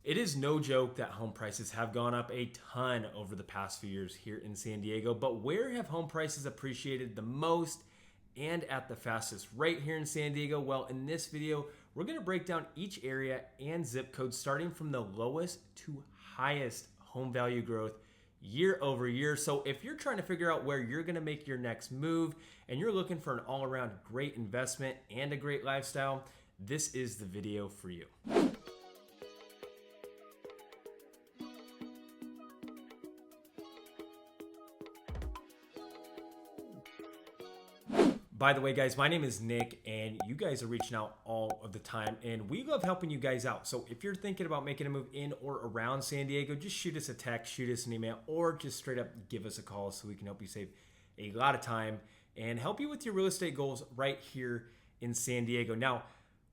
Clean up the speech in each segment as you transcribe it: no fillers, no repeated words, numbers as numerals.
It is no joke that home prices have gone up a ton over the past few years here in San Diego, but where have home prices appreciated the most and at the fastest right here in San Diego? Well, in this video, we're gonna break down each area and zip code starting from the lowest to highest home value growth year over year. So if you're trying to figure out where you're gonna make your next move and you're looking for an all-around great investment and a great lifestyle, this is the video for you. By the way, guys, my name is Nick, and you guys are reaching out all of the time, and we love helping you guys out. So if you're thinking about making a move in or around San Diego, just shoot us a text, shoot us an email, or just straight up give us a call so we can help you save a lot of time and help you with your real estate goals right here in San Diego. Now,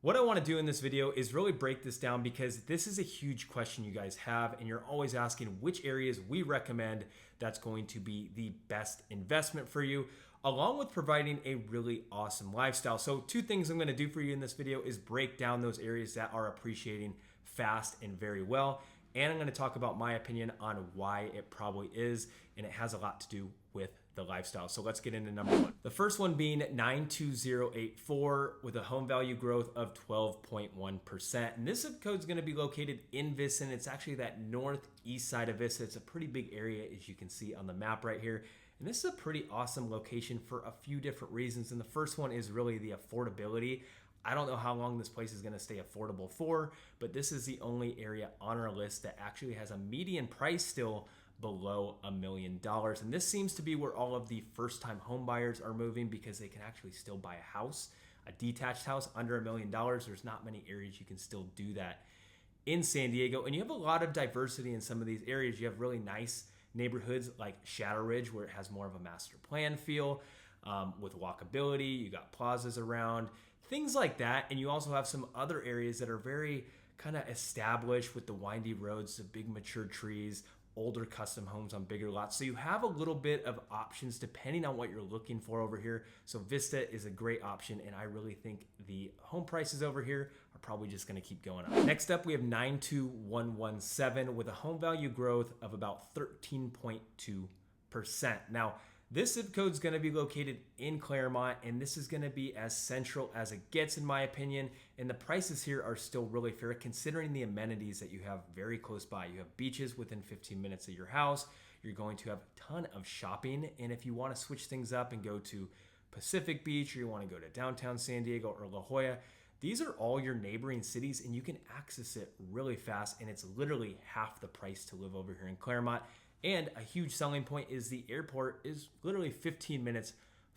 what I want to do in this video is really break this down because this is a huge question you guys have, and you're always asking which areas we recommend that's going to be the best investment for you, along with providing a really awesome lifestyle. So two things I'm going to do for you in this video is break down those areas that are appreciating fast and very well. And I'm going to talk about my opinion on why it probably is, and it has a lot to do with the lifestyle. So let's get into number one. The first one being 92084 with a home value growth of 12.1%. And this zip code is going to be located in Vista. It's actually that northeast side of Vista. It's a pretty big area, as you can see on the map right here. And this is a pretty awesome location for a few different reasons. And the first one is really the affordability. I don't know how long this place is going to stay affordable for, but this is the only area on our list that actually has a median price still below $1 million. And this seems to be where all of the first-time home buyers are moving because they can actually still buy a house, a detached house under $1 million. There's not many areas you can still do that in San Diego. And you have a lot of diversity in some of these areas. You have really nice neighborhoods like Shadow Ridge, where it has more of a master plan feel with walkability. You got plazas around, things like that. And you also have some other areas that are very kind of established with the windy roads, the big mature trees, older custom homes on bigger lots. So you have a little bit of options depending on what you're looking for over here. So Vista is a great option, and I really think the home prices over here are probably just going to keep going up. Next up, we have 92117 with a home value growth of about 13.2%. Now, this zip code is going to be located in Claremont, and this is going to be as central as it gets, in my opinion. And the prices here are still really fair considering the amenities that you have very close by. You have beaches within 15 minutes of your house. You're going to have a ton of shopping. And if you want to switch things up and go to Pacific Beach, or you want to go to downtown San Diego or La Jolla, these are all your neighboring cities, and you can access it really fast. And it's literally half the price to live over here in Claremont. And a huge selling point is the airport is literally 15 minutes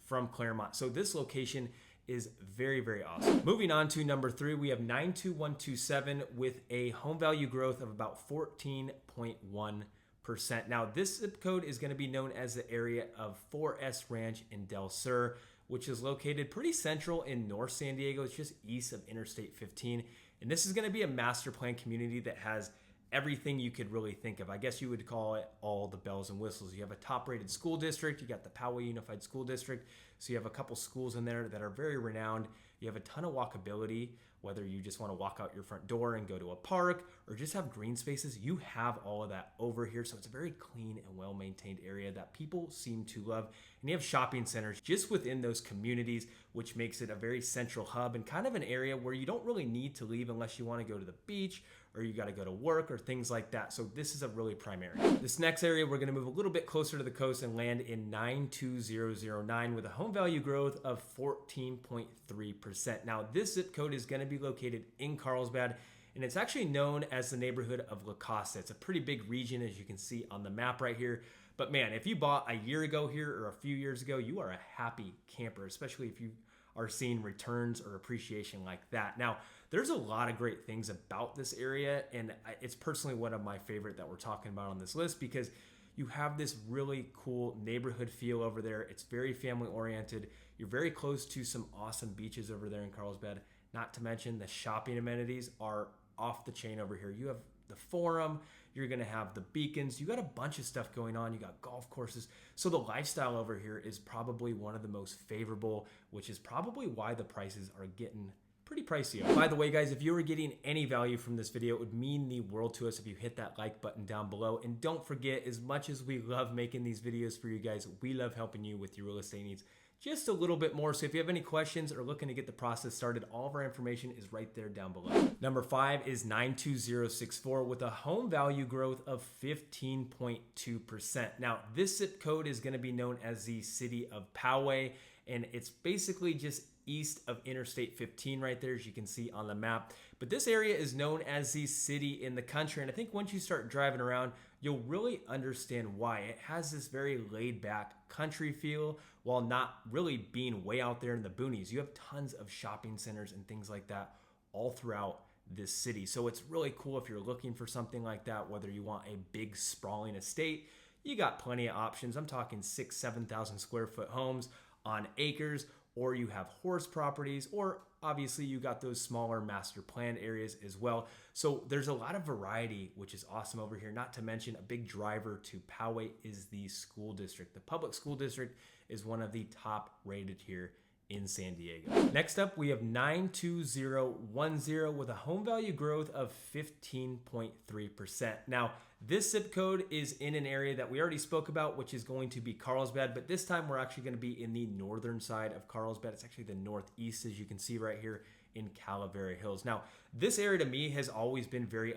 from Claremont. So this location is very, very awesome. Moving on to number three, we have 92127 with a home value growth of about 14.1%. Now, this zip code is going to be known as the area of 4S Ranch in Del Sur, which is located pretty central in North San Diego. It's just east of Interstate 15. And this is going to be a master plan community that has everything you could really think of. I guess you would call it all the bells and whistles. You have a top-rated school district. You got the Poway Unified School District. So you have a couple schools in there that are very renowned. You have a ton of walkability, whether you just want to walk out your front door and go to a park or just have green spaces. You have all of that over here. So it's a very clean and well-maintained area that people seem to love. And you have shopping centers just within those communities, which makes it a very central hub and kind of an area where you don't really need to leave unless you want to go to the beach or you got to go to work or things like that. So this is a really prime area. This next area, we're going to move a little bit closer to the coast and land in 92009 with a home value growth of 14.3%. Now, this zip code is going to be located in Carlsbad, and it's actually known as the neighborhood of La Costa. It's a pretty big region, as you can see on the map right here. But man, if you bought a year ago here or a few years ago, you are a happy camper, especially if you are seeing returns or appreciation like that. Now, there's a lot of great things about this area, and it's personally one of my favorite that we're talking about on this list because you have this really cool neighborhood feel over there. It's very family oriented. You're very close to some awesome beaches over there in Carlsbad. Not to mention the shopping amenities are off the chain over here. You have the Forum, you're going to have the beacons, you got a bunch of stuff going on, you got golf courses. So the lifestyle over here is probably one of the most favorable, which is probably why the prices are getting pretty pricey. By the way, guys, if you were getting any value from this video, it would mean the world to us if you hit that like button down below. And don't forget, as much as we love making these videos for you guys, we love helping you with your real estate needs just a little bit more. So if you have any questions or looking to get the process started, all of our information is right there down below. Number 5 is 92064 with a home value growth of 15.2%. Now, this zip code is going to be known as the city of Poway, and it's basically just east of Interstate 15 right there, as you can see on the map. But this area is known as the city in the country, and I think once you start driving around, you'll really understand why. It has this very laid back country feel while not really being way out there in the boonies. You have tons of shopping centers and things like that all throughout this city. So it's really cool if you're looking for something like that, whether you want a big sprawling estate, you got plenty of options. I'm talking 6,000-7,000 square foot homes on acres, or you have horse properties, or obviously you got those smaller master plan areas as well. So there's a lot of variety, which is awesome over here. Not to mention, a big driver to Poway is the school district. The public school district is one of the top rated here in San Diego. Next up, we have 92010 with a home value growth of 15.3%. Now, this zip code is in an area that we already spoke about, which is going to be Carlsbad, but this time we're actually going to be in the northern side of Carlsbad. It's actually the northeast, as you can see right here in Calavera Hills. Now, this area to me has always been very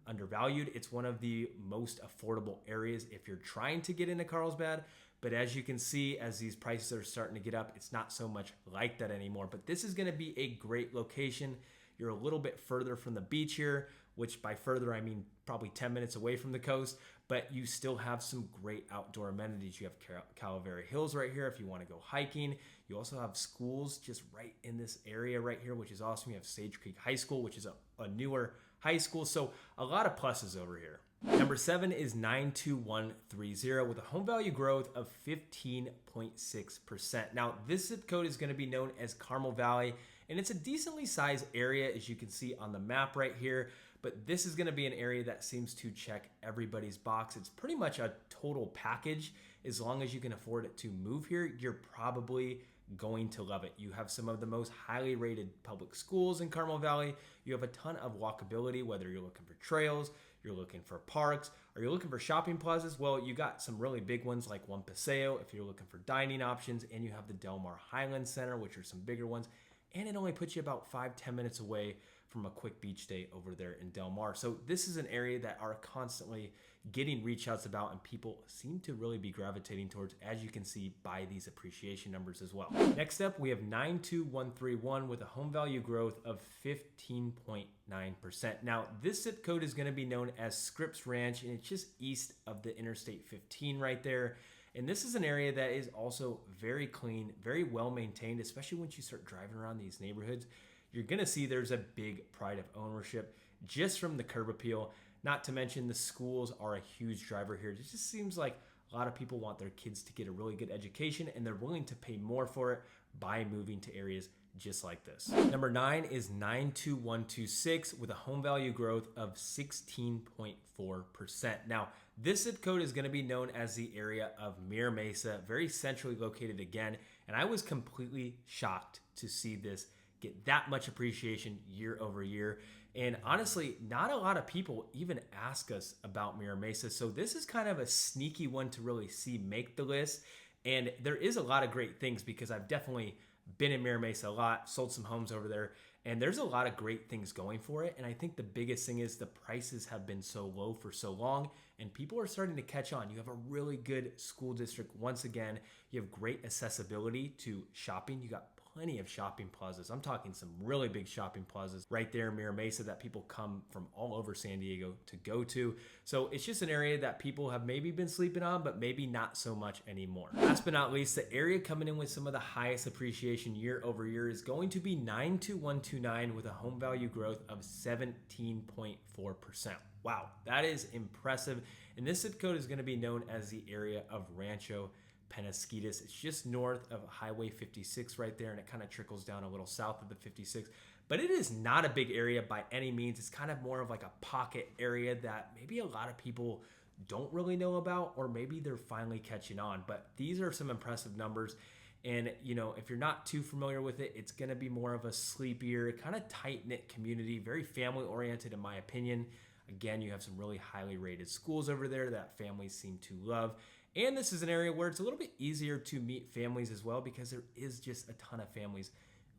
undervalued. It's one of the most affordable areas if you're trying to get into Carlsbad. But as you can see, as these prices are starting to get up, it's not so much like that anymore. But this is going to be a great location. You're a little bit further from the beach here, which by further, I mean probably 10 minutes away from the coast, but you still have some great outdoor amenities. You have Calavera Hills right here if you want to go hiking. You also have schools just right in this area right here, which is awesome. You have Sage Creek High School, which is a newer high school. So a lot of pluses over here. Number 7 is 92130 with a home value growth of 15.6%. Now, this zip code is going to be known as Carmel Valley, and it's a decently sized area, as you can see on the map right here. But this is going to be an area that seems to check everybody's box. It's pretty much a total package. As long as you can afford it to move here, you're probably going to love it. You have some of the most highly rated public schools in Carmel Valley. You have a ton of walkability, whether you're looking for trails, you're looking for parks, or you're looking for shopping plazas. Well, you got some really big ones like One Paseo if you're looking for dining options, and you have the Del Mar Highland Center, which are some bigger ones, and it only puts you about 5-10 minutes away from a quick beach day over there in Del Mar. So this is an area that are constantly getting reach outs about, and people seem to really be gravitating towards, as you can see by these appreciation numbers as well. Next up, we have 92131 with a home value growth of 15.9%. Now, this zip code is going to be known as Scripps Ranch, and it's just east of the Interstate 15 right there. And this is an area that is also very clean, very well maintained, especially once you start driving around these neighborhoods. You're going to see there's a big pride of ownership just from the curb appeal. Not to mention the schools are a huge driver here. It just seems like a lot of people want their kids to get a really good education, and they're willing to pay more for it by moving to areas just like this. Number 9 is 92126 with a home value growth of 16.4%. Now, this zip code is going to be known as the area of Mira Mesa, very centrally located again, and I was completely shocked to see this get that much appreciation year over year. And honestly, not a lot of people even ask us about Mira Mesa. So this is kind of a sneaky one to really see make the list. And there is a lot of great things because I've definitely been in Mira Mesa a lot, sold some homes over there, and there's a lot of great things going for it. And I think the biggest thing is the prices have been so low for so long, and people are starting to catch on. You have a really good school district. Once again, you have great accessibility to shopping. You got plenty of shopping plazas. I'm talking some really big shopping plazas right there in Mira Mesa that people come from all over San Diego to go to. So it's just an area that people have maybe been sleeping on, but maybe not so much anymore. Last but not least, the area coming in with some of the highest appreciation year over year is going to be 92129 with a home value growth of 17.4%. Wow, that is impressive. And this zip code is going to be known as the area of Rancho Penasquitos. It's just north of Highway 56 right there, and it kind of trickles down a little south of the 56. But it is not a big area by any means. It's kind of more of like a pocket area that maybe a lot of people don't really know about, or maybe they're finally catching on. But these are some impressive numbers. And, you know, if you're not too familiar with it, it's going to be more of a sleepier, kind of tight-knit community, very family-oriented in my opinion. Again, you have some really highly rated schools over there that families seem to love. And this is an area where it's a little bit easier to meet families as well because there is just a ton of families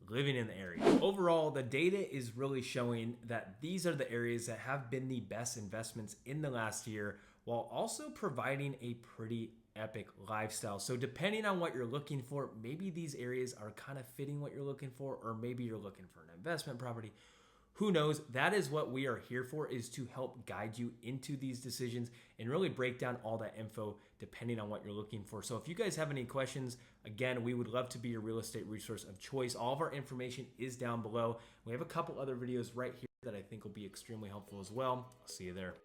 living in the area. Overall, the data is really showing that these are the areas that have been the best investments in the last year, while also providing a pretty epic lifestyle. So depending on what you're looking for, maybe these areas are kind of fitting what you're looking for, or maybe you're looking for an investment property. Who knows? That is what we are here for, is to help guide you into these decisions and really break down all that info depending on what you're looking for. So if you guys have any questions, again, we would love to be your real estate resource of choice. All of our information is down below. We have a couple other videos right here that I think will be extremely helpful as well. I'll see you there.